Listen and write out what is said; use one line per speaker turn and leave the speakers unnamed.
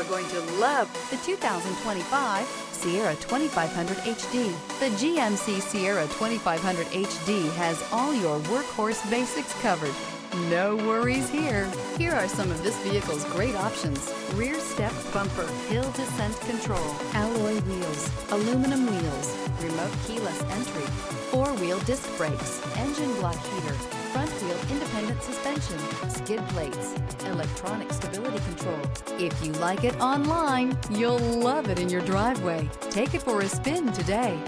are going to love the 2025 Sierra 2500 HD. The GMC Sierra 2500 HD has all your workhorse basics covered. No worries here. Here are some of this vehicle's great options: rear step bumper, hill descent control, alloy wheels, aluminum wheels, remote keyless entry, four-wheel disc brakes, engine block heater, front wheel independent suspension, skid plates, electronic stability control. If you like it online, you'll love it in your driveway. Take it for a spin today.